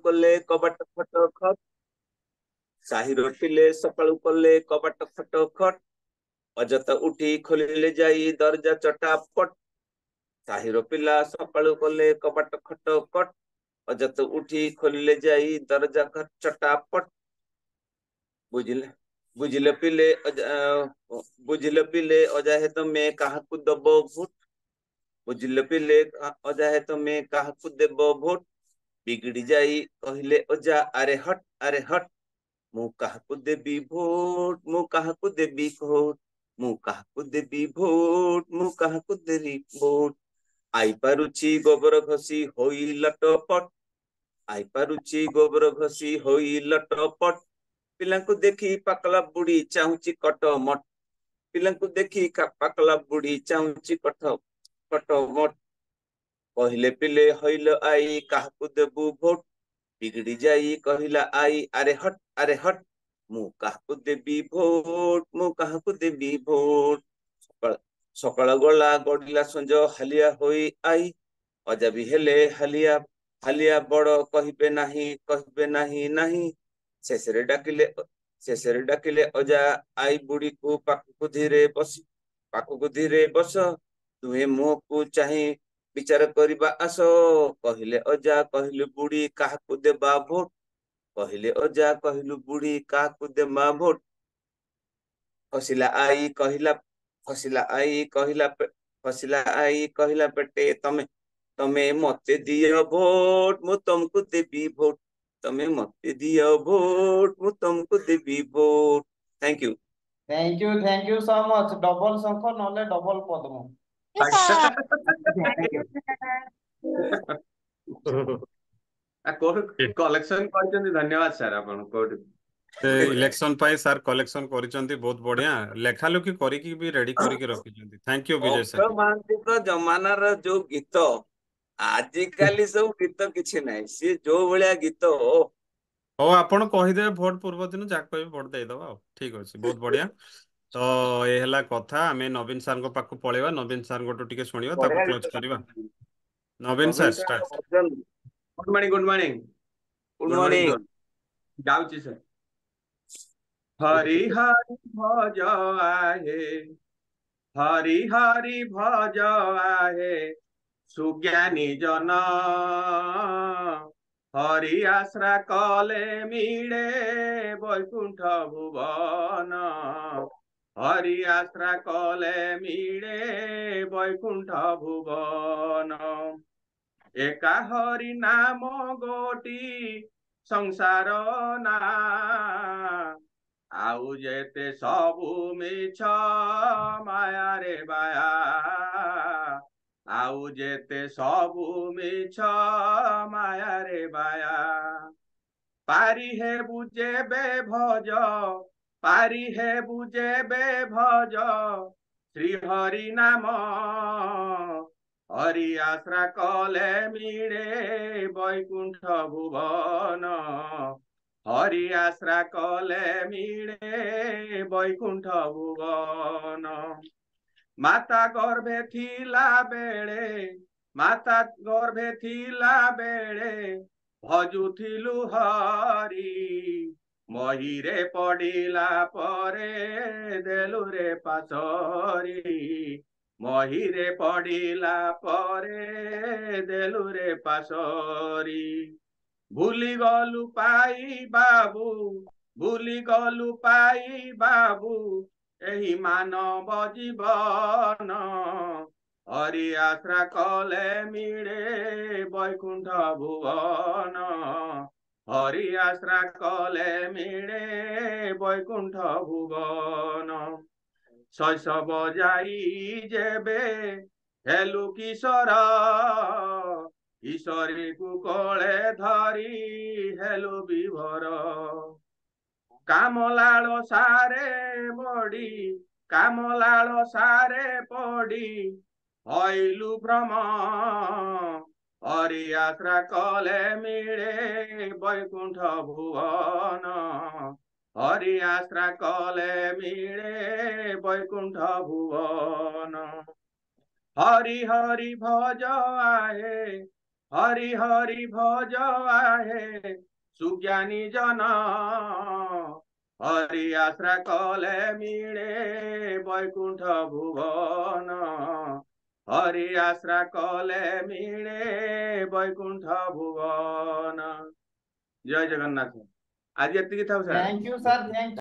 କଲେ କବାଟ ଖଟ ଖଟ ସାହିର ପିଲେ ସକାଳୁ କଲେ କବାଟ ଖଟ ଖଟ ଅଯଥା ଉଠି ଖୋଲିଲେ ଯାଇ ଦରଜା ଚଟାପଟ ସାହିର ପିଲା ସକାଳୁ କଲେ କବାଟ ଖଟ ଖଟ ଅଯଥା ଉଠି ଖୋଲିଲେ ଯାଇ ଦରଜା ଚଟାପଟ ବୁଝିଲେ ବୁଝିଲେ ପିଲେ ବୁଝିଲେ ପିଲେ ଅଜାହେ ତମେ କାହାକୁ ଦବ ଭୋଟ ବୁଝିଲେ ପିଲେ ଅଜାହେ ତମେ କାହାକୁ ଦେବ ଭୋଟ ବିଗିଡି ଯାଇ କହିଲେ ଅଜା ଆରେ ହଟ ମୁଁ କାହାକୁ ଦେବି ଭୋଟ ମୁଁ କାହାକୁ ଦେବି ଭୋଟ ମୁଁ କାହାକୁ ଦେବି ଭୋଟ ମୁଁ କାହାକୁ ଦେବି ଭୋଟ ଆଇପାରୁଛି ଗୋବର ଘଷି ହୋଇ ଲଟପଟ ଆଇପାରୁଛି ଗୋବର ଘଷି ହୋଇ ଲଟପଟ ପିଲାଙ୍କୁ ଦେଖି ପାକଲା ବୁଢୀ ଚାହୁଁଛି କଟମଟ ପିଲାଙ୍କୁ ଦେଖି ପାକଲା ବୁଢୀ ଚାହୁଁଛି କଟମଟ କହିଲେ ପିଲେ ହଇଲ ଆଇ କାହାକୁ ଦେବୁ ଭୋଟ ବିଗିଡି ଯାଇ କହିଲା ଆଇ ଆରେ ହଟ ମୁଁ କାହାକୁ ଦେବି ଭୋଟ ମୁଁ କାହାକୁ ଦେବି ଭୋଟ ସକାଳ ଗଲା ଗଡିଲା ସଞ୍ଜ ହାଲିଆ ହୋଇ ଆଇ ଅଜା ବି ହେଲେ ହାଲିଆ ହାଲିଆ ବଡ କହିବେ ନାହିଁ ଶେଷରେ ଡାକିଲେ ଅଜା ଆଇ ବୁଢୀକୁ ପାଖକୁ ଧୀରେ ବସ ଦୁହେଁ ମୁହଁକୁ ଚାହିଁ ବିଚାର କରିବା ଆସ କହିଲେ ଅଜା କହିଲୁ ବୁଢୀ କାହାକୁ ଦେବା ଭୋଟ କହିଲେ ଅଜା କହିଲୁ ବୁଢୀ କାହାକୁ ଦେବା ଭୋଟ ହସିଲା ଆଇ କହିଲା ହସିଲା ଆଇ କହିଲା ହସିଲା ଆଇ କହିଲା ପେଟେ ତମେ ମତେ ଦିଅ ଭୋଟ ମୁଁ ତମକୁ ଦେବି ଭୋଟ ତମେ ମତେ ଦିଅ ଭୋଟ ମୁଁ ତମକୁ ଦେବି vote thank you thank you so much double शंख नले डबल पद्म थैंक यू कलेक्शन କରିଛନ୍ତି ଧନ୍ୟବାଦ ସାର୍ ଆପଣ କୋଉଠି इलेक्शन पाई सर कलेक्शन करिसंती बहुत बढ़िया लेखा लुकी करिकी भी रेडी करिकी रखिसंती thank you Vijay Akshay sir ମହାନ୍ତିଙ୍କ ଜମାନାର ଯୋଉ ଗୀତ ଆଜିକାଲି ସବୁ ଗୀତ କିଛି ନାହିଁ ସିଏ ଯୋଉ ଭଳିଆ ଗୀତ हो आपण कहिदे भोट पूर्व दिन जाक कहबे भोट देई दबा ठीक अछि बहुत बढ़िया तो ए हला कथा हमें नवीन सर को पाखु पळेबा नवीन सर गोटो टिके सुनिबा तापर ବଢିଆ क्लोज ଗୀତ करबा ଗାଉଛନ୍ତି। नवीन सर ନବୀନ ସାର୍ स्टार्ट ଭଜନ good morning good morning good good morning morning sir गाउची सर हरि हरि भज आहे हरि हरि भज आहे सुज्ञानी जन हरि आश्रा कले मिळे वैकुंठ भुवन हरि आश्रा कले मिळे वैकुंठ भुवन एका हरि नाम गोटी संसार ना आउ जेते सबु मिछ माया रे बाया आउ जेते सबु मिछ माया रे बाया पारी हे बुझेबे भज पारी हे बुझेबे भज श्री हरि नाम हरि आश्रा कले मिळे वैकुंठ भुवन हरि आश्रा कले मिळे वैकुंठ भुवन माता गर्भे थिला बेळे माता गर्भे थिला बेळे भजुथिलु हरि महीरे पडिला परे देलु रे पासरी महीरे पडिला परे देलु रे पासरी भूली गलु पाई बाबू भूली गलु पाई बाबू एही मानव जीवन हरि आश्रा कले मिळे वैकुंठ भुवन हरि आश्रा कले मिळे वैकुंठ भुवन शैशव जाई जेबे हेलु किशोर ईश्वरी कुकळे धरी हेलु विभोर कामलाल सारे बड़ी कामलाल सारे पड़ी हईलु भ्रम हरि आश्रा कले मिळे वैकुंठ भुवन हरि आश्रा कले मिळे वैकुंठ भुवन हरि हरि भज आहे हरि हरि भज आहे सुज्ञानी जन हरि आश्रा कले मिले बैकुंठ भुवन हरि आश्रा कले मिले बैकुंठ भुवन जय जगन्नाथ आज ये था sir thank you sir, thank